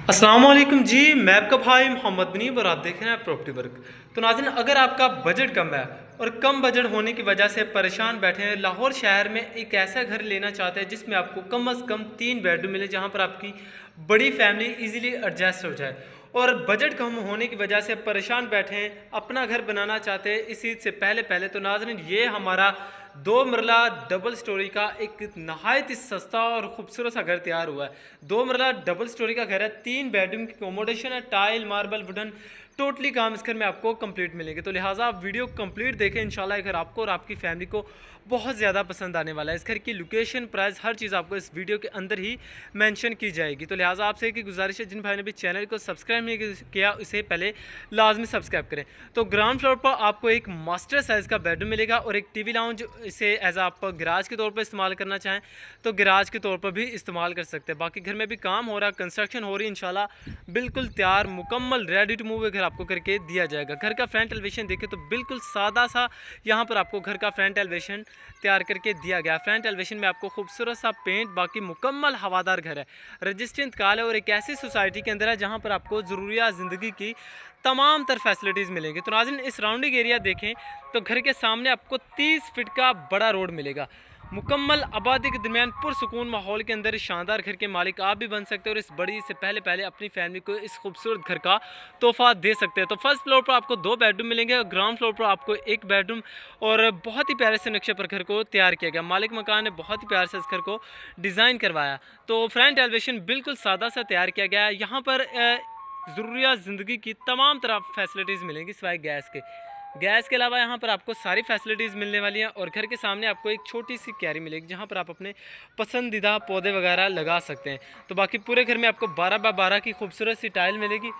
अस्सलाम वालेकुम जी, मैं आपका भाई मोहम्मद मुनीब और आप देख रहे हैं प्रॉपर्टी वर्क। तो नाज़रीन, अगर आपका बजट कम है और कम बजट होने की वजह से परेशान बैठे हैं, लाहौर शहर में एक ऐसा घर लेना चाहते हैं जिसमें आपको कम से कम 3 बेडरूम मिले, जहां पर आपकी बड़ी फैमिली इजीली एडजस्ट हो जाए, और बजट कम होने की वजह से परेशान बैठे हैं, अपना घर बनाना चाहते हैं इस चीज़ से पहले पहले तो नाज़रीन, ये हमारा 2 मरला डबल स्टोरी का एक नहायत ही सस्ता और खूबसूरत सा घर तैयार हुआ है। 2 मरला डबल स्टोरी का घर है, 3 बेडरूम की अकोमोडेशन है, टाइल मार्बल वुडन टोटली काम इस घर में आपको कंप्लीट मिलेंगे। तो लिहाजा आप वीडियो कंप्लीट देखें, इंशाल्लाह ये घर आपको और आपकी फैमिली को बहुत ज़्यादा पसंद आने वाला है। इस घर की लोकेशन, प्राइस, हर चीज़ आपको इस वीडियो के अंदर ही मेंशन की जाएगी। तो लिहाजा आपसे एक गुजारिश है, जिन भाई ने भी चैनल को सब्सक्राइब नहीं किया इसे पहले लाजमी सब्सक्राइब करें। तो ग्राउंड फ्लोर पर आपको एक मास्टर साइज़ का बेडरूम मिलेगा और एक टीवी लाउंज, इसे एज आप गराज के तौर पर इस्तेमाल करना चाहें तो गराज के तौर पर भी इस्तेमाल कर सकते हैं। बाकी घर में भी काम हो रहा, कंस्ट्रक्शन हो रही है, इंशाल्लाह बिल्कुल तैयार मुकम्मल रेडी टू मूव घर आपको करके दिया जाएगा। घर का फ्रंट एलिवेशन देखें तो बिल्कुल सादा सा यहाँ पर आपको घर का फ्रंट एलिवेशन तैयार करके दिया गया। फ्रंट एलिवेशन में आपको खूबसूरत सा पेंट, बाकी मुकम्मल हवादार घर है, रजिस्ट्री इंतकाल है और एक ऐसी सोसाइटी के अंदर है जहाँ पर आपको ज़रूरियात ज़िंदगी की तमाम तर फैसिलिटीज़ मिलेंगी। तो नाज़रीन, इस सराउंडिंग एरिया देखें तो घर के सामने आपको 30 फीट का बड़ा रोड मिलेगा। मुकम्मल आबादी के दरमियान पुरसुकून माहौल के अंदर शानदार घर के मालिक आप भी बन सकते हैं और इस बड़ी से पहले पहले अपनी फैमिली को इस खूबसूरत घर का तोहफा दे सकते हैं। तो फर्स्ट फ्लोर पर आपको 2 बेडरूम मिलेंगे और ग्राउंड फ्लोर पर आपको 1 बेडरूम, और बहुत ही प्यारे से नक्शे पर घर को तैयार किया गया। मालिक मकान ने बहुत ही प्यार से इस घर को डिज़ाइन करवाया। तो फ्रंट एलिवेशन बिल्कुल सादा सा तैयार किया गया है। यहाँ पर ज़रूरियात ज़िंदगी की तमाम तरह फैसिलिटीज़ मिलेंगी सिवाय गैस के अलावा यहाँ पर आपको सारी फैसिलिटीज़ मिलने वाली हैं। और घर के सामने आपको एक छोटी सी क्यारी मिलेगी जहाँ पर आप अपने पसंदीदा पौधे वगैरह लगा सकते हैं। तो बाकी पूरे घर में आपको 12x12 की खूबसूरत सी टाइल मिलेगी।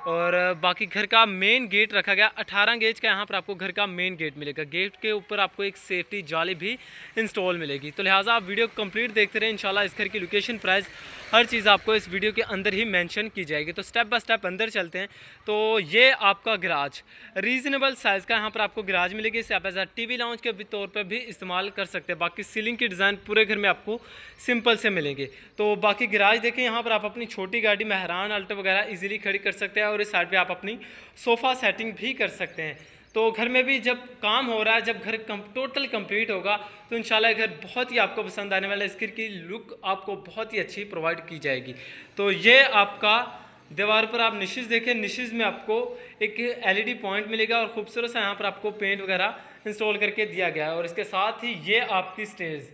और बाकी घर का मेन गेट रखा गया 18 गेज का, यहाँ पर आपको घर का मेन गेट मिलेगा। गेट के ऊपर आपको एक सेफ्टी जाली भी इंस्टॉल मिलेगी। तो लिहाजा आप वीडियो कंप्लीट देखते रहें, इंशाल्लाह इस घर की लोकेशन, प्राइस, हर चीज़ आपको इस वीडियो के अंदर ही मेंशन की जाएगी। तो स्टेप बाय स्टेप अंदर चलते हैं। तो ये आपका गराज रीज़नेबल साइज़ का यहाँ पर आपको गराज मिलेगी। इसे आप एज आ टीवी लाउंज के तौर पर भी इस्तेमाल कर सकते हैं। बाकी सीलिंग की डिज़ाइन पूरे घर में आपको सिंपल से मिलेंगे। तो बाकी गराज देखें, यहाँ पर आप अपनी छोटी गाड़ी, मेहरान, अल्टो वगैरह इजीली खड़ी कर सकते हैं और इस साइड पे आप अपनी सोफ़ा सेटिंग भी कर सकते हैं। तो घर में भी जब काम हो रहा है, जब घर टोटल कंप्लीट होगा तो इंशाल्लाह घर बहुत ही आपको पसंद आने वाला है। इस घर की लुक आपको बहुत ही अच्छी प्रोवाइड की जाएगी। तो ये आपका दीवार पर आप निशिज़ देखें, निशिज़ में आपको एक एलईडी पॉइंट मिलेगा और खूबसूरत सा यहाँ पर आपको पेंट वगैरह इंस्टॉल करके दिया गया है। और इसके साथ ही ये आपकी स्टेज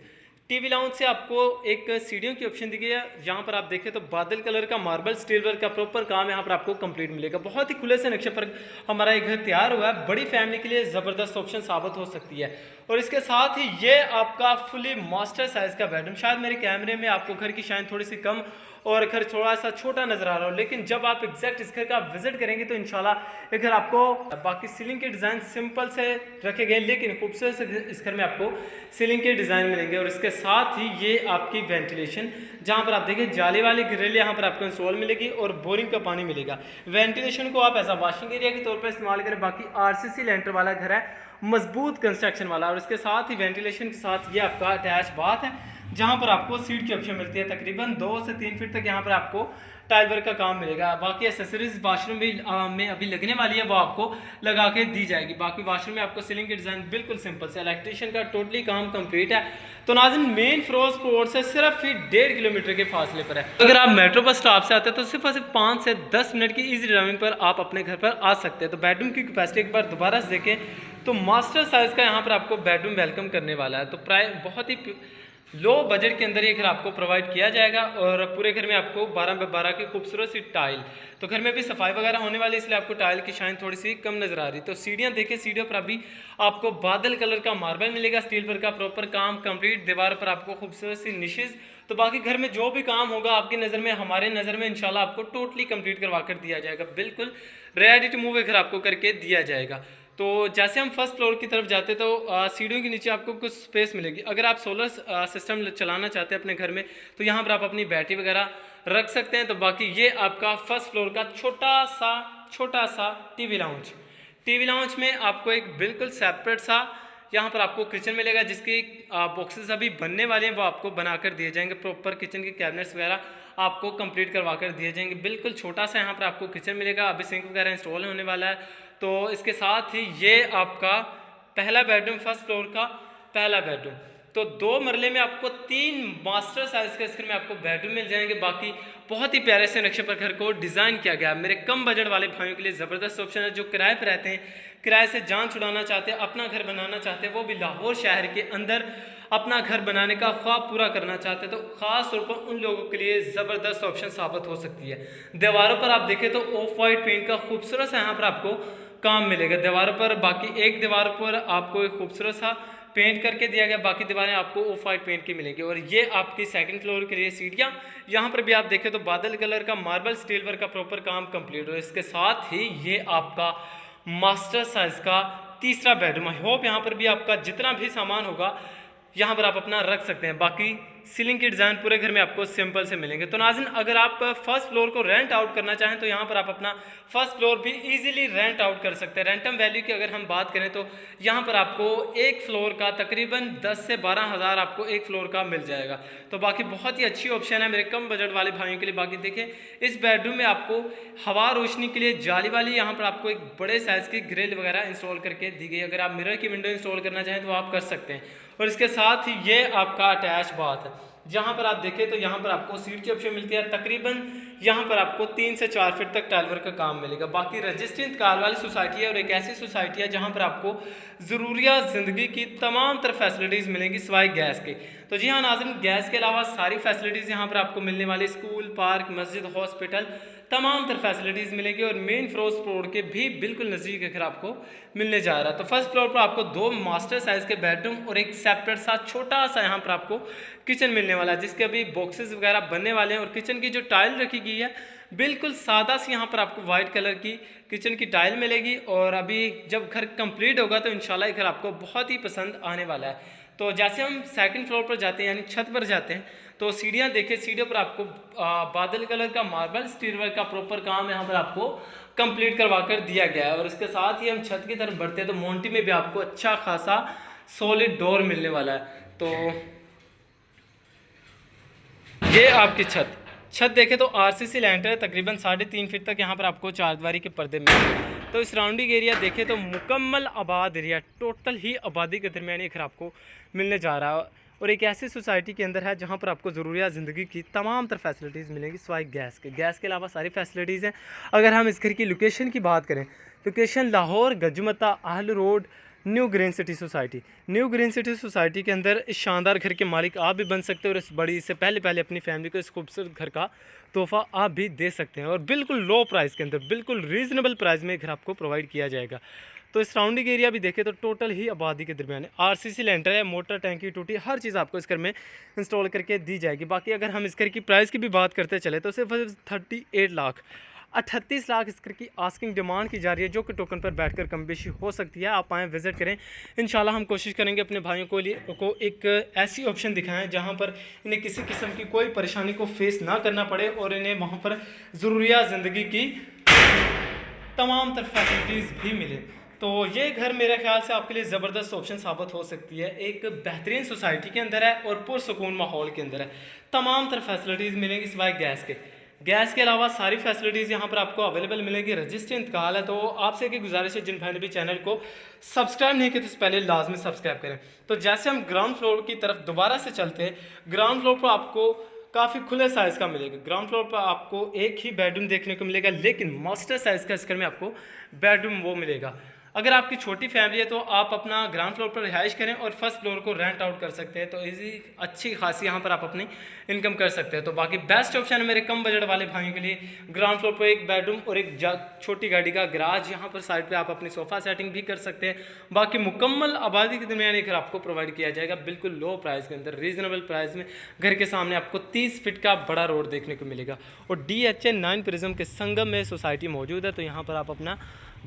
टीवी लाउंज से आपको एक सीढ़ियों की ऑप्शन दी गई है। यहाँ पर आप देखें तो बादल कलर का मार्बल स्टील वर्क का प्रॉपर काम यहाँ पर आपको कंप्लीट मिलेगा। बहुत ही खुले से नक्शे पर हमारा ये घर तैयार हुआ है, बड़ी फैमिली के लिए ज़बरदस्त ऑप्शन साबित हो सकती है। और इसके साथ ही ये आपका फुली मास्टर साइज़ का बेडरूम, शायद मेरे कैमरे में आपको घर की शाइन थोड़ी सी कम और घर थोड़ा सा छोटा नज़र आ रहा हो, लेकिन जब आप एग्जैक्ट इस घर का विजिट करेंगे तो इंशाल्लाह ये घर आपको, बाकी सीलिंग के डिज़ाइन सिंपल से रखे गए लेकिन खूबसूरत से इस घर में आपको सीलिंग के डिज़ाइन मिलेंगे। और इसके साथ ही ये आपकी वेंटिलेशन, जहाँ पर आप देखिए जाली वाली ग्रिल यहाँ पर आपको इंस्टॉल मिलेगी और बोरिंग का पानी मिलेगा। वेंटिलेशन को आप एज आ वॉशिंग एरिया के तौर पर इस्तेमाल करें। बाकी आरसीसी लेंटर वाला घर है, मजबूत कंस्ट्रक्शन वाला। और इसके साथ ही वेंटिलेशन के साथ ये आपका अटैच बाथ है, जहाँ पर आपको सीट की ऑप्शन मिलती है। तकरीबन 2 से 3 फीट तक यहाँ पर आपको टाइल वर्क का काम मिलेगा। बाकी एसेसरीज वाशरूम भी में अभी लगने वाली है, वो आपको लगा के दी जाएगी। बाकी वाशरूम में आपको सीलिंग की डिज़ाइन बिल्कुल सिंपल से, इलेक्ट्रिशियन का टोटली काम कंप्लीट है। तो नाज़रीन, मेन फिरोज रोड से सिर्फ ही 1.5 किलोमीटर के फासले पर है। अगर आप मेट्रो बस स्टॉप से आते हैं तो सिर्फ और सिर्फ 5 से 10 मिनट की ईजी ड्राइविंग पर आप अपने घर पर आ सकते हैं। तो बेडरूम की कैपेसिटी एक बार दोबारा से देखें तो मास्टर साइज़ का यहाँ पर आपको बेडरूम वेलकम करने वाला है। तो प्राइस बहुत ही लो बजट के अंदर ये घर आपको प्रोवाइड किया जाएगा। और पूरे घर में आपको 12x12 की खूबसूरत सी टाइल, तो घर में भी सफाई वगैरह होने वाली, इसलिए आपको टाइल की शाइन थोड़ी सी कम नजर आ रही। तो सीढ़ियाँ देखें, सीढ़ियों पर अभी आपको बादल कलर का मार्बल मिलेगा, स्टील पर का प्रॉपर काम कंप्लीट। दीवार पर आपको खूबसूरत सी निशेज। तो बाकी घर में जो भी काम होगा आपकी नज़र में, हमारे नज़र में इंशाल्लाह आपको टोटली कंप्लीट करवा कर दिया जाएगा। बिल्कुल रेडी टू मूव घर आपको करके दिया जाएगा। तो जैसे हम फर्स्ट फ्लोर की तरफ जाते तो सीढ़ियों के नीचे आपको कुछ स्पेस मिलेगी। अगर आप सोलर सिस्टम चलाना चाहते हैं अपने घर में तो यहाँ पर आप अपनी बैटरी वगैरह रख सकते हैं। तो बाकी ये आपका फर्स्ट फ्लोर का छोटा सा टीवी लाउंज में आपको एक बिल्कुल सेपरेट सा यहाँ पर आपको किचन मिलेगा, जिसकी बॉक्सेस अभी बनने वाले हैं, वो आपको बनाकर दिए जाएंगे। प्रॉपर किचन के कैबिनेट्स वगैरह आपको कंप्लीट करवा कर दिए जाएंगे। बिल्कुल छोटा सा यहाँ पर आपको किचन मिलेगा, अभी सिंक वगैरह इंस्टॉल होने वाला है। तो इसके साथ ही ये आपका पहला बेडरूम, फर्स्ट फ्लोर का पहला बेडरूम। तो 2 मरले में आपको 3 मास्टर साइज के इस घर में आपको बेडरूम मिल जाएंगे। बाकी बहुत ही प्यारे से नक्शे पर घर को डिज़ाइन किया गया है। मेरे कम बजट वाले भाइयों के लिए ज़बरदस्त ऑप्शन है। जो किराए पर रहते हैं, किराए से जान छुड़ाना चाहते हैं, अपना घर बनाना चाहते हैं, वो भी लाहौर शहर के अंदर अपना घर बनाने का ख्वाब पूरा करना चाहते हैं, तो ख़ास तौर पर उन लोगों के लिए ज़बरदस्त ऑप्शन साबित हो सकती है। दीवारों पर आप देखें तो ऑफ वाइट पेंट का खूबसूरत सा यहाँ पर आपको काम मिलेगा दीवारों पर। बाकी एक दीवार पर आपको एक खूबसूरत सा पेंट करके दिया गया, बाकी दीवारें आपको ऑफ वाइट पेंट की मिलेंगी। और ये आपकी सेकंड फ्लोर के लिए सीढ़ियाँ, यहाँ पर भी आप देखें तो बादल कलर का मार्बल स्टील वर्क का प्रॉपर काम कंप्लीट हो। इसके साथ ही ये आपका मास्टर साइज का तीसरा बेडरूम। आई होप यहाँ पर भी आपका जितना भी सामान होगा यहाँ पर आप अपना रख सकते हैं। बाकी सीलिंग की डिज़ाइन पूरे घर में आपको सिंपल से मिलेंगे। तो नाज़िन, अगर आप फर्स्ट फ्लोर को रेंट आउट करना चाहें तो यहाँ पर आप अपना फर्स्ट फ्लोर भी इजीली रेंट आउट कर सकते हैं। रेंटम वैल्यू की अगर हम बात करें तो यहाँ पर आपको एक फ्लोर का तकरीबन 10 से 12 हज़ार आपको एक फ्लोर का मिल जाएगा। तो बाकी बहुत ही अच्छी ऑप्शन है मेरे कम बजट वाले भाइयों के लिए। बाकी देखें, इस बेडरूम में आपको हवा रोशनी के लिए जाली वाली यहाँ पर आपको एक बड़े साइज़ की ग्रिल वगैरह इंस्टॉल करके दी गई। अगर आप मिरर की विंडो इंस्टॉल करना चाहें तो आप कर सकते हैं। और इसके साथ ही ये आपका अटैच बाथ है, जहाँ पर आप देखें तो यहाँ पर आपको सीट की ऑप्शन मिलती है। तकरीबन यहाँ पर आपको 3 से 4 फीट तक टाइल वर्क का काम मिलेगा। बाकी रजिस्ट्री इंतकाल वाली सोसाइटी है और एक ऐसी सोसाइटी है जहाँ पर आपको ज़रूरियात ज़िंदगी की तमाम तरह फैसिलिटीज़ मिलेंगी सिवाय गैस के। तो जी हाँ नाज़रीन, गैस के अलावा सारी फैसिलिटीज़ यहाँ पर आपको मिलने वाली, स्कूल, पार्क, मस्जिद, हॉस्पिटल, तमाम तरह फैसिलिटीज़ मिलेगी। और मेन फ्लोर के भी बिल्कुल नज़दीक अगर आपको मिलने जा रहा है। तो फर्स्ट फ्लोर पर आपको 2 मास्टर साइज़ के बेडरूम और एक सेपरेट सा छोटा सा यहाँ पर आपको किचन मिलने वाला है, जिसके अभी बॉक्सेस वगैरह बनने वाले हैं। और किचन की जो टाइल रखी गई है बिल्कुल सादा सी यहाँ पर आपको वाइट कलर की किचन की टाइल मिलेगी। और अभी जब घर कंप्लीट होगा तो इंशाल्लाह घर आपको बहुत ही पसंद आने वाला है। तो जैसे हम सेकंड फ्लोर पर जाते हैं, यानी छत पर जाते हैं, तो सीढ़ियाँ देखें, सीढ़ियों पर आपको बादल कलर का मार्बल स्टील वर्क का प्रॉपर काम यहाँ पर आपको कंप्लीट करवा कर दिया गया है। और इसके साथ ही हम छत की तरफ बढ़ते हैं तो मोंटी में भी आपको अच्छा खासा सॉलिड डोर मिलने वाला है। तो ये आपकी छत देखें तो आरसीसी लैंटर है, तकरीबन 3.5 फीट तक यहाँ पर आपको चारदीवारी के पर्दे मिलेंगे। तो सराउंडिंग एरिया देखें तो मुकम्मल आबाद एरिया, टोटल ही आबादी के दरमियान घर आपको मिलने जा रहा है। और एक ऐसी सोसाइटी के अंदर है जहाँ पर आपको ज़रूरियात ज़िंदगी की तमाम तरह फैसिलिटीज़ मिलेंगी सिवाय गैस के अलावा सारी फैसिलिटीज़ हैं। अगर हम इस घर की लोकेशन की बात करें, लोकेशन लाहौर गजमता आहल road new green city society. New green city society के अंदर इस शानदार घर के मालिक आप भी बन सकते हैं और इस बड़ी से पहले अपनी फैमिली को इस खूबसूरत घर का तोहफ़ा आप भी दे सकते हैं। और बिल्कुल लो प्राइस के अंदर, बिल्कुल रीज़नेबल प्राइस में घर आपको प्रोवाइड किया जाएगा। तो इस सराउंडिंग एरिया भी देखें तो टोटल ही आबादी के दरमियान आरसीसी लेंटर है, मोटर, टैंकी, टूटी, हर चीज़ आपको इस घर में इंस्टॉल करके दी जाएगी। बाकी अगर हम इस घर की प्राइस की भी बात करते चले तो सिर्फ 38 लाख 38 लाख इस घर की आस्किंग डिमांड की जा रही है, जो कि टोकन पर बैठकर कम बेशी हो सकती है। आप आएँ, विज़िट करें, इंशाल्लाह हम कोशिश करेंगे अपने भाइयों को एक ऐसी ऑप्शन दिखाएं जहां पर इन्हें किसी किस्म की कोई परेशानी को फेस ना करना पड़े और इन्हें वहां पर ज़रूरियात ज़िंदगी की तमाम तरह फैसिलिटीज़ भी मिले। तो ये घर मेरे ख्याल से आपके लिए ज़बरदस्त ऑप्शन साबित हो सकती है। एक बेहतरीन सोसाइटी के अंदर है और पुरसुकून माहौल के अंदर है। तमाम तरह फैसिलिटीज़ मिलेंगी सिवाय गैस के अलावा सारी फैसिलिटीज़ यहाँ पर आपको अवेलेबल मिलेगी। रजिस्ट्री इंतकाल है। तो आपसे एक गुजारिश है, जिन भाई ने भी चैनल को सब्सक्राइब नहीं किया तो पहले लाजमी सब्सक्राइब करें। तो जैसे हम ग्राउंड फ्लोर की तरफ दोबारा से चलते हैं, ग्राउंड फ्लोर पर आपको काफ़ी खुले साइज़ का मिलेगा। ग्राउंड फ्लोर पर आपको एक ही बेडरूम देखने को मिलेगा, लेकिन मास्टर साइज़ का इस घर में आपको बेडरूम वो मिलेगा। अगर आपकी छोटी फैमिली है तो आप अपना ग्राउंड फ्लोर पर रिहाइश करें और फर्स्ट फ्लोर को रेंट आउट कर सकते हैं। तो इजी अच्छी खासी यहाँ पर आप अपनी इनकम कर सकते हैं। तो बाकी बेस्ट ऑप्शन है मेरे कम बजट वाले भाइयों के लिए। ग्राउंड फ्लोर पर एक बेडरूम और एक छोटी गाड़ी का गराज, यहाँ पर साइड पे आप अपनी सोफ़ा सेटिंग भी कर सकते हैं। बाकी मुकम्मल आबादी के दरमियान एक घर आपको प्रोवाइड किया जाएगा बिल्कुल लो प्राइस के अंदर, रीज़नेबल प्राइस में। घर के सामने आपको 30 फीट का बड़ा रोड देखने को मिलेगा और DHA 9 प्रिज्म के संगम में सोसाइटी मौजूद है। तो यहाँ पर आप अपना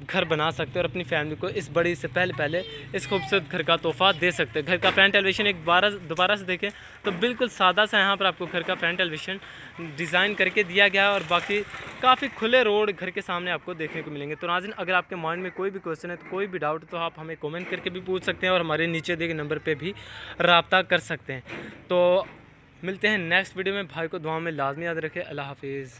घर बना सकते हैं और अपनी फैमिली को इस बड़ी से पहले इस खूबसूरत घर का तोहफा दे सकते हैं। घर का फ्रंट एलिवेशन एक बार दोबारा से देखें तो बिल्कुल सादा सा यहाँ पर आपको घर का फ्रंट एलिवेशन डिज़ाइन करके दिया गया है और बाकी काफ़ी खुले रोड घर के सामने आपको देखने को मिलेंगे। तो नाज़रीन, अगर आपके माइंड में कोई भी क्वेश्चन है, तो कोई भी डाउट, तो आप हमें कमेंट करके भी पूछ सकते हैं और हमारे नीचे दिए गए नंबर पर भी रब्ता कर सकते हैं। तो मिलते हैं नेक्स्ट वीडियो में। भाई को दुआ में लाजमी याद रखें। अल्लाह हाफिज़।